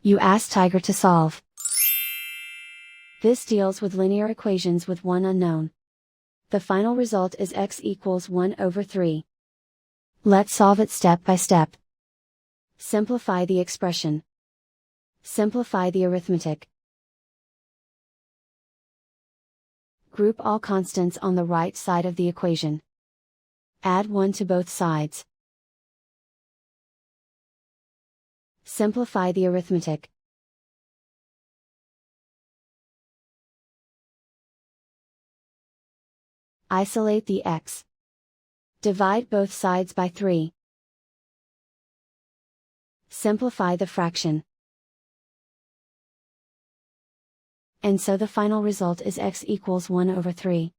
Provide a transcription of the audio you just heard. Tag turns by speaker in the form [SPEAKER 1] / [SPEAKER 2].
[SPEAKER 1] You ask Tiger to solve. This deals with linear equations with one unknown. The final result is x equals 1 over 3. Let's solve it step by step. Simplify the expression. Simplify the arithmetic. Group all constants on the right side of the equation. Add 1 to both sides. Simplify the arithmetic. Isolate the x. Divide both sides by 3. Simplify the fraction. And so the final result is x equals 1 over 3.